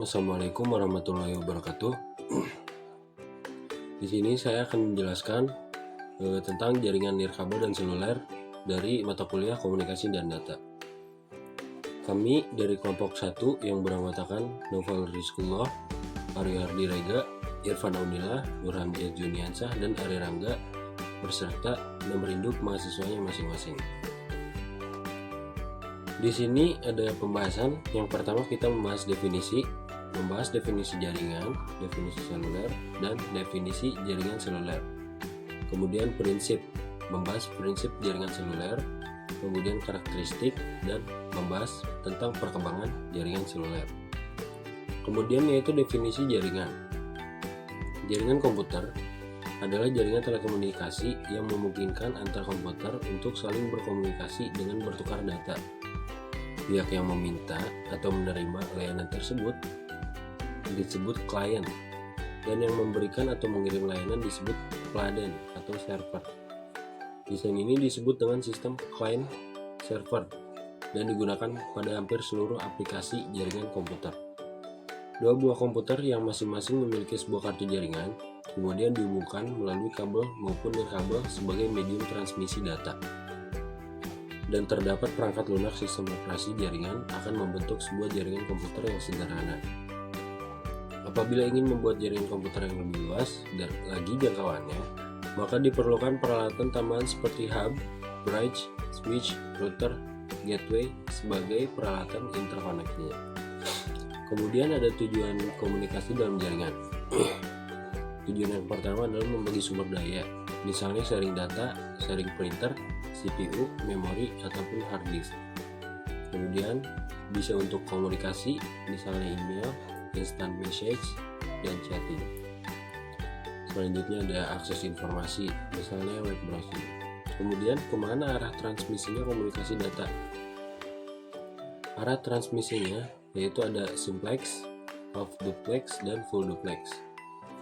Assalamualaikum warahmatullahi wabarakatuh. Di sini saya akan menjelaskan tentang jaringan nirkabel dan seluler dari mata kuliah Komunikasi dan Data. Kami dari kelompok 1 yang beranggotakan Novel Rizkullah, Aryo Hardi Rega, Irfan Aunila, Nurhamzah Juniansah, dan Ari Rangga beserta nomor induk mahasiswanya masing-masing. Di sini ada pembahasan. Yang pertama kita membahas definisi jaringan, definisi seluler, dan definisi jaringan seluler. Kemudian prinsip, membahas prinsip jaringan seluler, kemudian karakteristik, dan membahas tentang perkembangan jaringan seluler. Kemudian yaitu definisi jaringan. Jaringan komputer adalah jaringan telekomunikasi yang memungkinkan antar komputer untuk saling berkomunikasi dengan bertukar data. Pihak yang meminta atau menerima layanan tersebut disebut klien, dan yang memberikan atau mengirim layanan disebut peladen atau server. Desain ini disebut dengan sistem client server dan digunakan pada hampir seluruh aplikasi jaringan komputer. Dua buah komputer yang masing-masing memiliki sebuah kartu jaringan kemudian dihubungkan melalui kabel maupun nirkabel sebagai medium transmisi data. Dan terdapat perangkat lunak sistem operasi jaringan akan membentuk sebuah jaringan komputer yang sederhana. Apabila ingin membuat jaringan komputer yang lebih luas dan lagi jangkauannya, maka diperlukan peralatan tambahan seperti hub, bridge, switch, router, gateway sebagai peralatan interkoneksinya. Kemudian ada tujuan komunikasi dalam jaringan. Tujuan yang pertama adalah membagi sumber daya, misalnya sharing data, sharing printer, CPU, memori, ataupun hard disk. Kemudian bisa untuk komunikasi, misalnya email, instant message, dan chatting. Selanjutnya ada akses informasi, misalnya web browsing. Kemudian kemana arah transmisinya komunikasi data? Arah transmisinya yaitu ada simplex, half duplex, dan full duplex.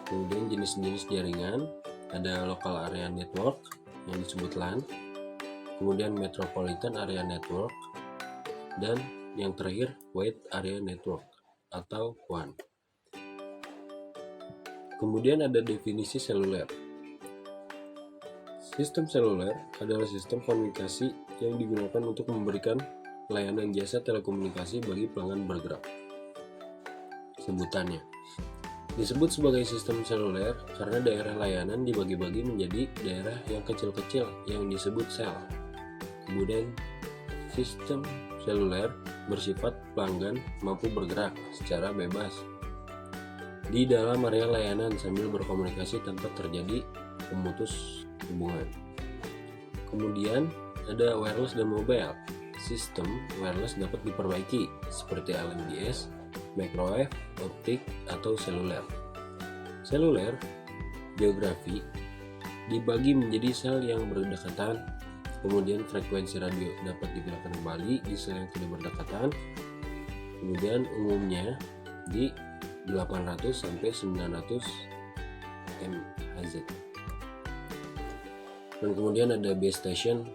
Kemudian jenis-jenis jaringan ada local area network yang disebut LAN, kemudian metropolitan area network, dan yang terakhir wide area network atau WAN. Kemudian ada definisi seluler. Sistem seluler adalah sistem komunikasi yang digunakan untuk memberikan layanan jasa telekomunikasi bagi pelanggan bergerak. Sebutannya disebut sebagai sistem seluler karena daerah layanan dibagi-bagi menjadi daerah yang kecil-kecil yang disebut sel. Kemudian sistem seluler bersifat pelanggan mampu bergerak secara bebas di dalam area layanan sambil berkomunikasi tanpa terjadi pemutus hubungan. Kemudian ada wireless dan mobile. Sistem wireless dapat diperbaiki seperti LMDS, microwave, optik, atau seluler. Seluler geografi dibagi menjadi sel yang berdekatan, kemudian frekuensi radio dapat digunakan kembali di sel yang tidak berdekatan, kemudian umumnya di 800 sampai 900 MHz. Dan kemudian ada base station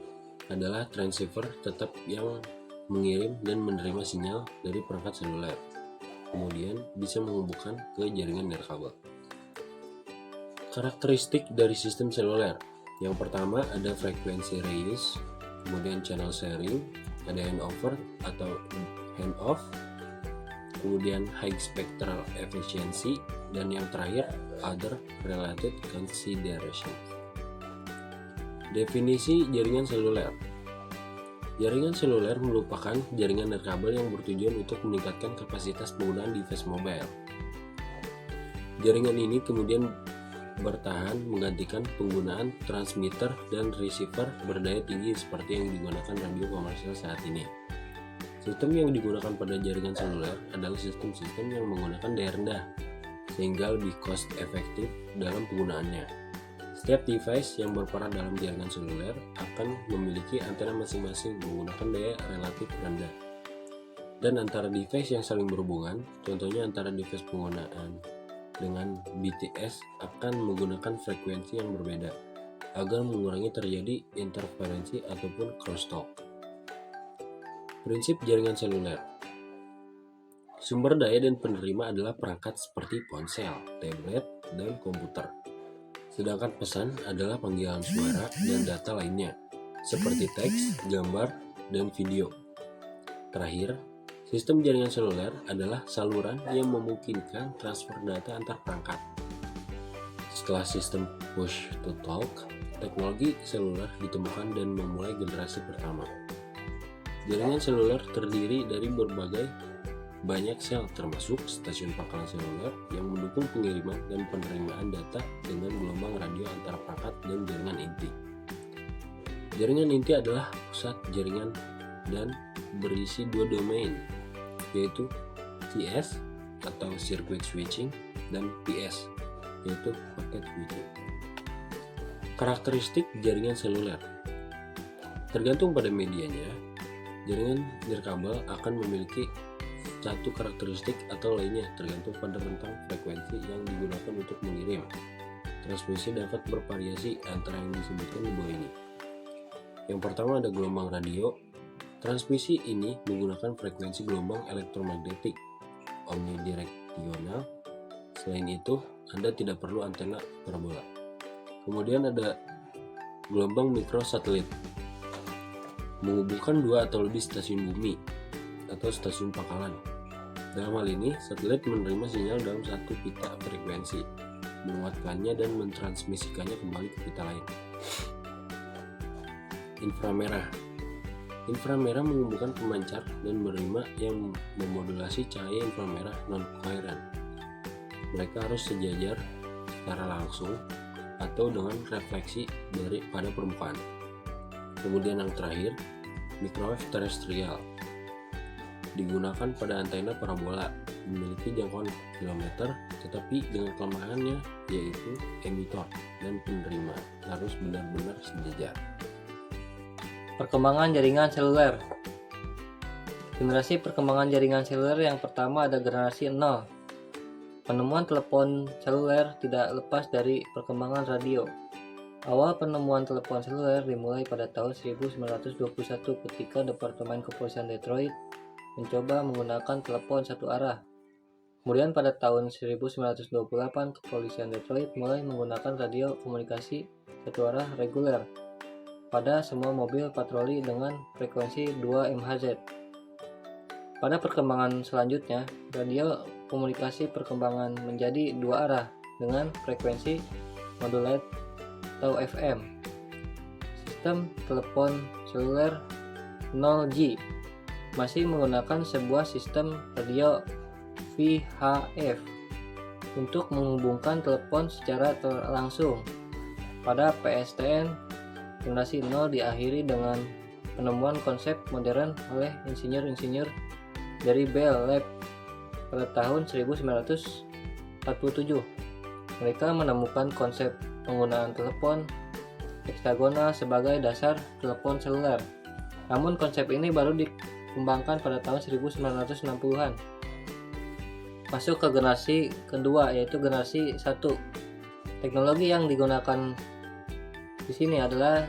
adalah transceiver tetap yang mengirim dan menerima sinyal dari perangkat seluler. Kemudian bisa menghubungkan ke jaringan nirkabel. Karakteristik dari sistem seluler. Yang pertama ada frekuensi reuse, kemudian channel sharing, ada handover atau handoff, kemudian high spectral efficiency, dan yang terakhir other related considerations. Definisi jaringan seluler. Jaringan seluler merupakan jaringan nirkabel yang bertujuan untuk meningkatkan kapasitas penggunaan device mobile. Jaringan ini kemudian bertahan menggantikan penggunaan transmitter dan receiver berdaya tinggi seperti yang digunakan radio komersial saat ini. Sistem yang digunakan pada jaringan seluler adalah sistem-sistem yang menggunakan daya rendah, sehingga lebih cost efektif dalam penggunaannya. Setiap device yang berperan dalam jaringan seluler akan memiliki antena masing-masing menggunakan daya relatif rendah. Dan antara device yang saling berhubungan, contohnya antara device penggunaan dengan BTS akan menggunakan frekuensi yang berbeda agar mengurangi terjadi interferensi ataupun crosstalk. Prinsip jaringan seluler. Sumber daya dan penerima adalah perangkat seperti ponsel, tablet, dan komputer. Sedangkan pesan adalah panggilan suara dan data lainnya, seperti teks, gambar, dan video. Terakhir, sistem jaringan seluler adalah saluran yang memungkinkan transfer data antar perangkat. Setelah sistem push to talk, teknologi seluler ditemukan dan memulai generasi pertama. Jaringan seluler terdiri dari banyak sel termasuk stasiun pangkalan seluler yang mendukung pengiriman dan penerimaan data dengan gelombang radio antara perangkat dan jaringan inti. Jaringan inti adalah pusat jaringan dan berisi dua domain, yaitu CS atau circuit switching dan PS, yaitu packet switching. Karakteristik jaringan seluler tergantung pada medianya. Jaringan nirkabel akan memiliki satu karakteristik atau lainnya tergantung pada rentang frekuensi yang digunakan untuk mengirim. Transmisi dapat bervariasi antara yang disebutkan di bawah ini. Yang pertama ada gelombang radio. Transmisi ini menggunakan frekuensi gelombang elektromagnetik omnidireksional. Selain itu, Anda tidak perlu antena parabola. Kemudian ada gelombang mikrosatelit, menghubungkan dua atau lebih stasiun bumi atau stasiun pangkalan. Dalam hal ini, satelit menerima sinyal dalam satu pita frekuensi, menguatkannya dan mentransmisikannya kembali ke pita lain. Inframerah. Inframerah menghubungkan pemancar dan penerima yang memodulasi cahaya inframerah non-koheran. Mereka harus sejajar secara langsung atau dengan refleksi pada permukaan. Kemudian yang terakhir, microwave terestrial. Digunakan pada antena parabola, memiliki jangkauan kilometer, tetapi dengan kelemahannya yaitu emitor dan penerima harus benar-benar sejajar. Perkembangan jaringan seluler. Generasi perkembangan jaringan seluler yang pertama ada generasi 0. Penemuan telepon seluler tidak lepas dari perkembangan radio. Awal penemuan telepon seluler dimulai pada tahun 1921 ketika Departemen Kepolisian Detroit mencoba menggunakan telepon satu arah. Kemudian pada tahun 1928 Kepolisian Detroit mulai menggunakan radio komunikasi satu arah reguler pada semua mobil patroli dengan frekuensi 2 MHz. Pada perkembangan selanjutnya, radio komunikasi perkembangan menjadi dua arah dengan frekuensi modulate atau FM. Sistem telepon seluler 0G masih menggunakan sebuah sistem radio VHF untuk menghubungkan telepon secara langsung. Pada PSTN, generasi 0 diakhiri dengan penemuan konsep modern oleh insinyur-insinyur dari Bell Lab pada tahun 1947. Mereka menemukan konsep penggunaan telepon heksagonal sebagai dasar telepon seluler. Namun konsep ini baru dikembangkan pada tahun 1960-an. Masuk ke generasi kedua, yaitu generasi 1. Teknologi yang digunakan di sini adalah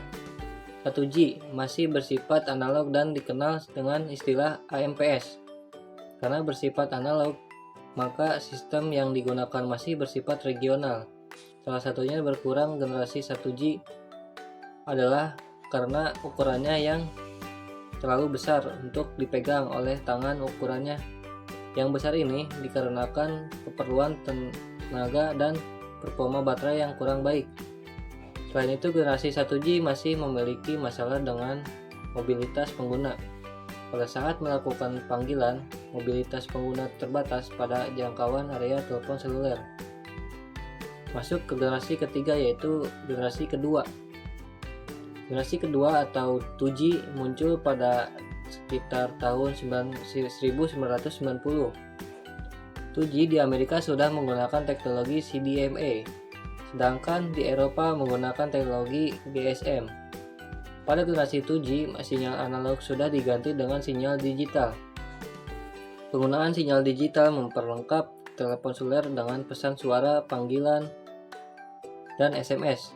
1G, masih bersifat analog dan dikenal dengan istilah AMPS. Karena bersifat analog, maka sistem yang digunakan masih bersifat regional. Salah satunya berkurang generasi 1G adalah karena ukurannya yang terlalu besar untuk dipegang oleh tangan. Ukurannya yang besar ini dikarenakan keperluan tenaga dan performa baterai yang kurang baik. Selain itu, generasi 1G masih memiliki masalah dengan mobilitas pengguna. Pada saat melakukan panggilan, mobilitas pengguna terbatas pada jangkauan area telepon seluler. Masuk ke generasi ketiga, yaitu generasi kedua. Generasi kedua atau 2G muncul pada sekitar tahun 1990. 2G di Amerika sudah menggunakan teknologi CDMA, sedangkan di Eropa menggunakan teknologi GSM. Pada generasi 2G, sinyal analog sudah diganti dengan sinyal digital. Penggunaan sinyal digital memperlengkap telepon seluler dengan pesan suara, panggilan, dan SMS.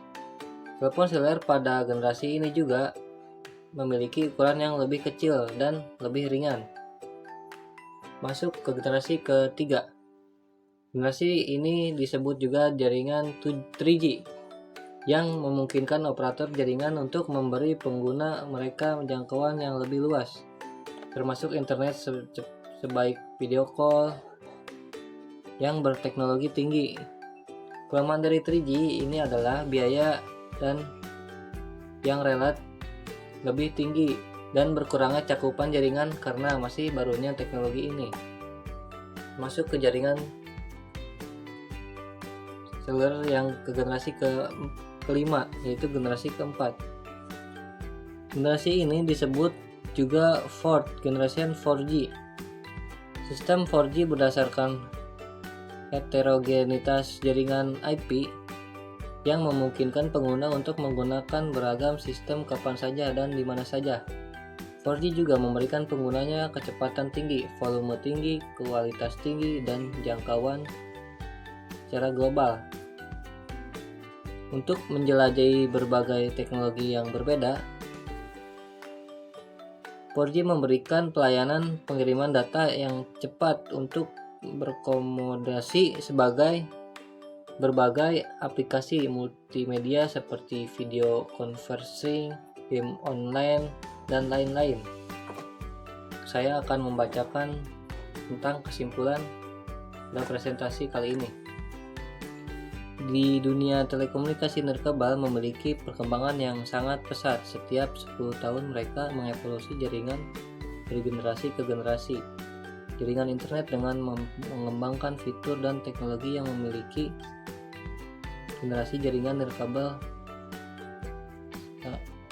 Telepon seluler pada generasi ini juga memiliki ukuran yang lebih kecil dan lebih ringan. Masuk ke generasi ketiga. Generasi ini disebut juga jaringan 3G yang memungkinkan operator jaringan untuk memberi pengguna mereka jangkauan yang lebih luas, termasuk internet sebaik video call yang berteknologi tinggi. Kelemahan dari 3G ini adalah biaya dan yang relatif lebih tinggi dan berkurangnya cakupan jaringan karena masih barunya teknologi ini. Masuk ke jaringan seluler yang ke generasi kelima, yaitu generasi keempat. Generasi ini disebut juga fourth generation 4G. Sistem 4G berdasarkan heterogenitas jaringan IP yang memungkinkan pengguna untuk menggunakan beragam sistem kapan saja dan di mana saja. 4G juga memberikan penggunanya kecepatan tinggi, volume tinggi, kualitas tinggi, dan jangkauan secara global. Untuk menjelajahi berbagai teknologi yang berbeda, 4G memberikan pelayanan pengiriman data yang cepat untuk berkomodasi sebagai berbagai aplikasi multimedia seperti video conferencing, game online, dan lain-lain. Saya akan membacakan tentang kesimpulan dan presentasi kali ini. Di dunia telekomunikasi nirkabel memiliki perkembangan yang sangat pesat. Setiap 10 tahun mereka mengevolusi jaringan dari generasi ke generasi. Jaringan internet dengan mengembangkan fitur dan teknologi yang memiliki generasi jaringan nirkabel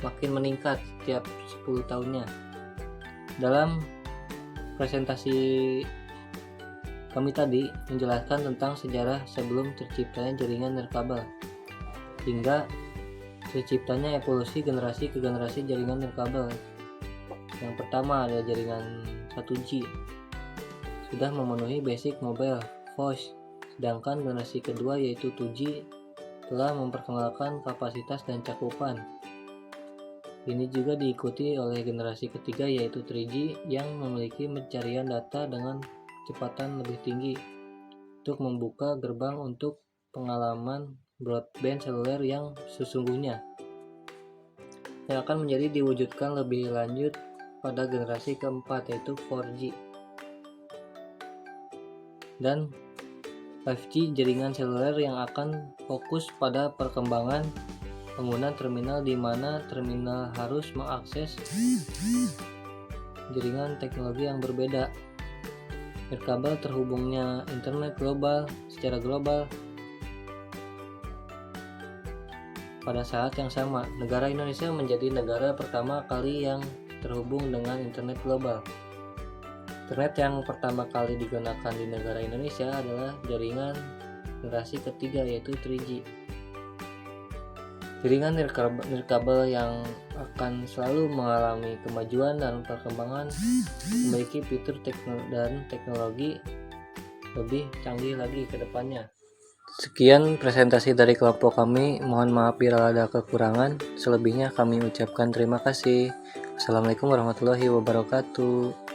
makin meningkat setiap 10 tahunnya. Dalam presentasi kami tadi menjelaskan tentang sejarah sebelum terciptanya jaringan nirkabel hingga terciptanya evolusi generasi ke generasi jaringan nirkabel. Yang pertama ada jaringan 1G, sudah memenuhi basic mobile voice, sedangkan generasi kedua yaitu 2G telah memperkenalkan kapasitas dan cakupan. Ini juga diikuti oleh generasi ketiga yaitu 3G yang memiliki pencarian data dengan kecepatan lebih tinggi untuk membuka gerbang untuk pengalaman broadband seluler yang sesungguhnya, yang akan menjadi diwujudkan lebih lanjut pada generasi keempat yaitu 4G. Dan 5G jaringan seluler yang akan fokus pada perkembangan penggunaan terminal di mana terminal harus mengakses jaringan teknologi yang berbeda. Nirkabel terhubungnya internet global secara global pada saat yang sama. Negara Indonesia menjadi negara pertama kali yang terhubung dengan internet global. Internet yang pertama kali digunakan di negara Indonesia adalah jaringan generasi ketiga yaitu 3G. Jaringan nirkabel yang akan selalu mengalami kemajuan dan perkembangan memiliki fitur dan teknologi lebih canggih lagi ke depannya. Sekian presentasi dari kelompok kami. Mohon maaf bila ada kekurangan. Selebihnya kami ucapkan terima kasih. Wassalamualaikum warahmatullahi wabarakatuh.